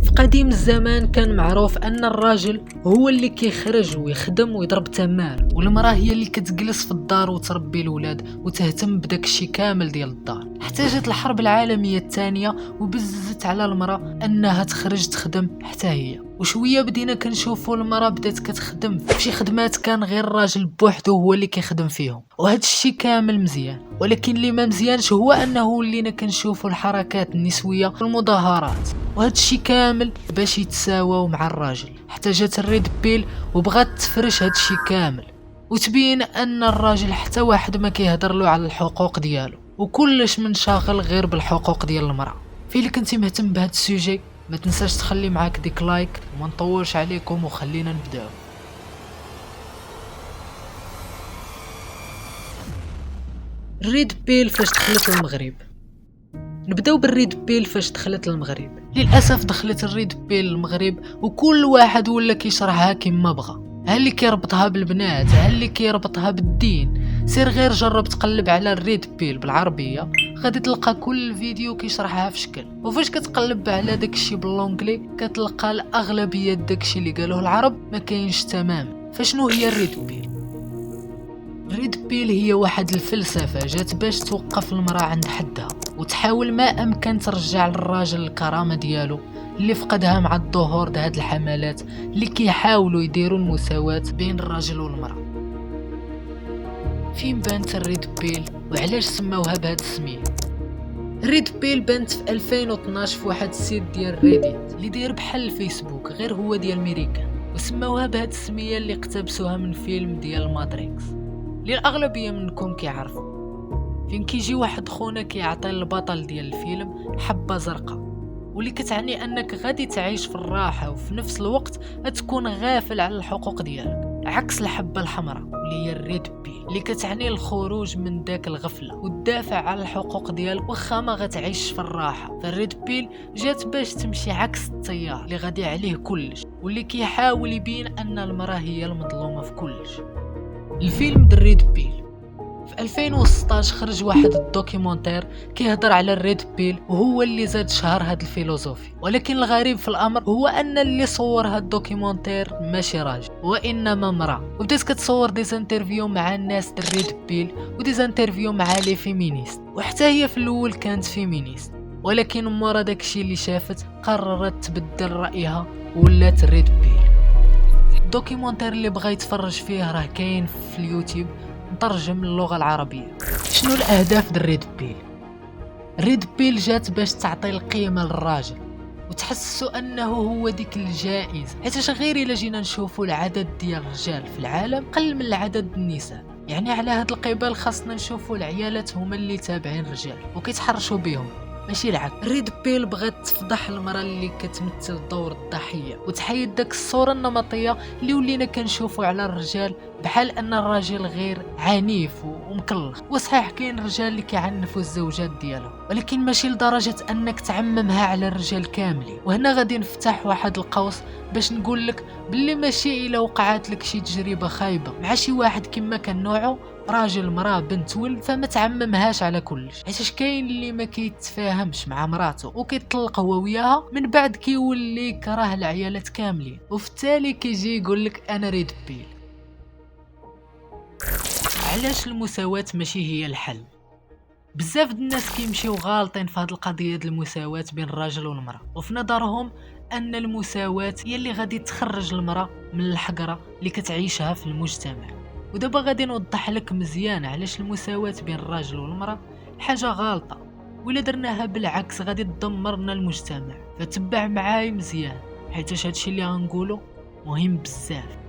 في قديم الزمان كان معروف ان الراجل هو اللي كيخرج ويخدم ويضرب تمار، والمراه هي اللي كتجلس في الدار وتربي الولاد وتهتم بداك الشيء كامل ديال الدار. حتى جات الحرب العالميه الثانيه وبززت على المراه انها تخرج تخدم حتى هي، وشويه بدينا كنشوفوا المراه بدات كتخدم في شي خدمات كان غير الراجل بوحدو هو اللي كيخدم فيهم، وهذا الشيء كامل مزيان. ولكن اللي ما مزيانش هو انه ولينا كنشوفوا الحركات النسويه في المظاهرات، وهذا الشيء كامل باش يتساواو مع الراجل. حتى جات الريد بيل وبغات تفرش هذا الشيء كامل وتبين ان الراجل حتى واحد ما كيهضر له على الحقوق ديالو، وكلش منشغل غير بالحقوق ديال المراه. في اللي كنتي مهتم بهذا السوجي ما تنساش تخلي معاك ديك لايك وما نطولش عليكم وخلينا نبداو. الريد بيل فاش دخلت المغرب. نبداو بالريد بيل فاش دخلت المغرب. للاسف دخلت الريد بيل المغرب وكل واحد ولا كيشرحها كما بغى، ها اللي كيربطها بالبنات، ها اللي كيربطها بالدين. سير غير جرب تقلب على الريد بيل بالعربيه غادي تلقى كل فيديو كيشرحها في شكل، وفاش كتقلب على داكشي باللونجلي كتلقى الاغلبيه داكشي اللي قالوه العرب ما كاينش تمام. فشنو هي الريد بيل؟ الريد بيل هي واحد الفلسفه جات باش توقف المراه عند حدها وتحاول ما امكن ترجع للراجل الكرامه ديالو اللي فقدها مع الظهور د هاد الحملات اللي كيحاولوا يديروا المساواه بين الراجل والمراه. فين بانت الريد بيل وعلاش سماوها بهاد السميه؟ الريد بيل بانت في 2012 في واحد السيت ديال ريديت اللي داير بحال الفيسبوك غير هو ديال امريكان، وسماوها بهاد السميه اللي اقتبسوها من فيلم ديال ماتريكس اللي الاغلبيه منكم كيعرفوا. فين كيجي واحد خونا كيعطي البطل ديال الفيلم حبه زرقاء، واللي كتعني انك غادي تعيش في الراحه وفي نفس الوقت تكون غافل على الحقوق ديالك، عكس الحبه الحمراء اللي هي الريد بيل اللي كتعني الخروج من داك الغفله والدافع على الحقوق ديالك واخا ما غتعيش في الراحه. فالريد بيل جات باش تمشي عكس التيار اللي غادي عليه كلش واللي كيحاول يبين ان المراه هي المظلومه في كلش. الفيلم الريد بيل في 2016 خرج واحد الدوكيومنتير كيهضر على الريد بيل وهو اللي زاد شهر هاد الفيلوزوفي. ولكن الغريب في الامر هو ان اللي صور هاد الدوكيومنتير ماشي راجل وانما مراه، وبدات كتصور ديزانترفيو مع الناس الريد بيل وديزانترفيو مع لي فيمينيست، وحتى هي في الاول كانت فيمينيست، ولكن مورا داكشي اللي شافت قررت تبدل رايها ولات الريد بيل. الدوكيومنتير اللي بغى يتفرج فيه راه كاين في اليوتيوب مترجم للغه العربيه. شنو الاهداف ديال الريد بيل؟ الريد بيل جات باش تعطي القيمه للراجل وتحسسوا انه هو ديك الجائزه، حيت غير الا جينا نشوفوا العدد ديال الرجال في العالم قل من العدد النساء، يعني على هاد القبال خاصنا نشوفوا العيالات هما اللي تابعين الرجال وكيتحرشوا بهم ماشي العكس. الريد بيل بغات تفضح المراه اللي كتمثل دور الضحيه وتحيد داك الصوره النمطيه اللي ولينا كنشوفوا على الرجال بحال ان الراجل غير عنيف ومكلخ. وصحيح كاين الرجال اللي كيعنفوا الزوجات ديالهم، ولكن ماشي لدرجه انك تعممها على الرجال كاملين. وهنا غادي نفتح واحد القوس باش نقول لك باللي ماشي الا وقعت لك شي تجربه خايبه مع شي واحد كما كان نوعه راجل مراه بنت ولد فما تعممهاش على كلش، حيت كاين اللي ما كيتفاهمش مع مراته وكيطلق هو وياها من بعد كيولي يكره العيالات كاملين، وفي التالي كيجي يقول لك انا ريد بيل. علاش المساواة ماشي هي الحل؟ بزاف د الناس كيمشيو غالطين في هذه القضيه ديال المساواة بين الراجل والمراه، وفي نظرهم ان المساواة هي اللي غادي تخرج المراه من الحقره اللي كتعيشها في المجتمع. ودابا غادي نوضح لك مزيان علاش المساواة بين الراجل والمراه حاجه غلطه، ولا درناها بالعكس غادي تدمرنا المجتمع. فتبع معاي مزيان حيت هادشي اللي غنقوله مهم بزاف.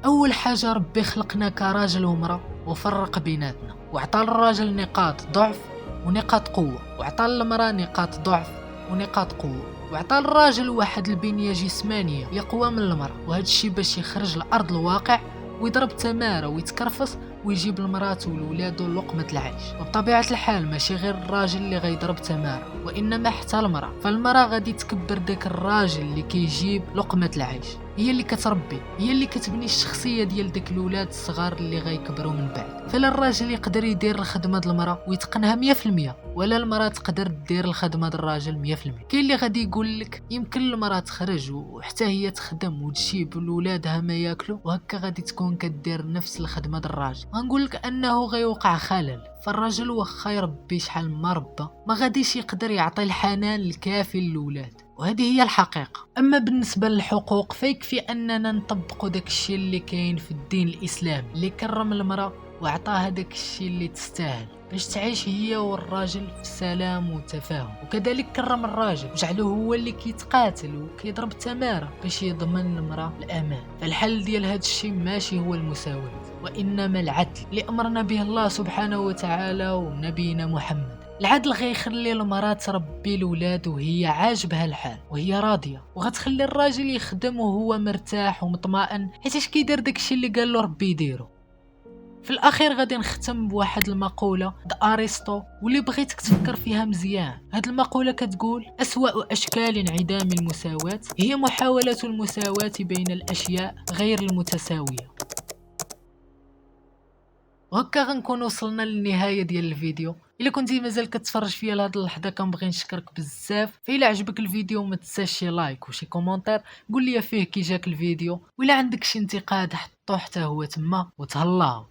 اول حاجه ربي خلقنا كراجل ومراه وفرق بيناتنا وعطى للراجل نقاط ضعف ونقاط قوه، وعطى للمراه نقاط ضعف ونقاط قوه، وعطى للراجل واحد البنيه جسمانيه يقوى من المراه، وهذا الشيء باش يخرج لارض الواقع ويضرب تماره ويتكرفص ويجيب لمرات وولادو لقمه العيش. وبطبيعه الحال ماشي غير الراجل اللي غيضرب تماره وانما حتى المراه، فالمراه غادي تكبر داك الراجل اللي كيجيب لقمه العيش. هي اللي كتربي، هي اللي كتبني الشخصيه ديال داك الاولاد الصغار اللي غيكبروا من بعد. فلا الراجل يقدر يدير الخدمه د المراه ويتقنها 100%، ولا المراه تقدر دير الخدمه د الراجل 100%. كاين اللي غادي يقول لك يمكن المراه تخرج وحتى هي تخدم وتجيب لولادها ما ياكلوا وهكا غادي تكون كدير نفس الخدمه د الراجل. غنقول لك انه غيوقع خلل، فالراجل واخا يربي شحال ما ربى ما غاديش يقدر يعطي الحنان الكافي للولاد، وهذه هي الحقيقة. أما بالنسبة للحقوق فيكفي أننا نطبقوا داك الشيء اللي كاين في الدين الإسلامي اللي كرم المرأة وعطاها داك الشيء اللي تستاهل باش تعيش هي والراجل في سلام وتفاهم. وكذلك كرم الراجل وجعله هو اللي كيتقاتل وكيضرب تمارة باش يضمن المرأة الأمان. فالحل ديال هذا الشيء ماشي هو المساواة، وإنما العدل اللي أمرنا به الله سبحانه وتعالى ونبينا محمد. العدل غيخلي المرأة تربي الولاد وهي عاجبها الحال وهي راضية، وغتخلي الراجل يخدم وهو مرتاح ومطمئن حيتاش كيدير داكشي اللي قال له ربي يديرو. في الاخير غادي نختم بواحد المقولة د ارسطو واللي بغيتك تفكر فيها مزيان. هاد المقولة كتقول: اسوأ اشكال انعدام المساواة هي محاولة المساواة بين الاشياء غير المتساوية. وهكا غنكون وصلنا للنهايه ديال الفيديو. الا كنتي مازال كتفرج فيا لهاد اللحظه كنبغي نشكرك بزاف. فإلا عجبك الفيديو ما تنساش شي لايك وشي كومونتير قول لي فيه كي جاك الفيديو، وإلا عندك شي انتقاد حطوه حتى هو تما وتهلاو.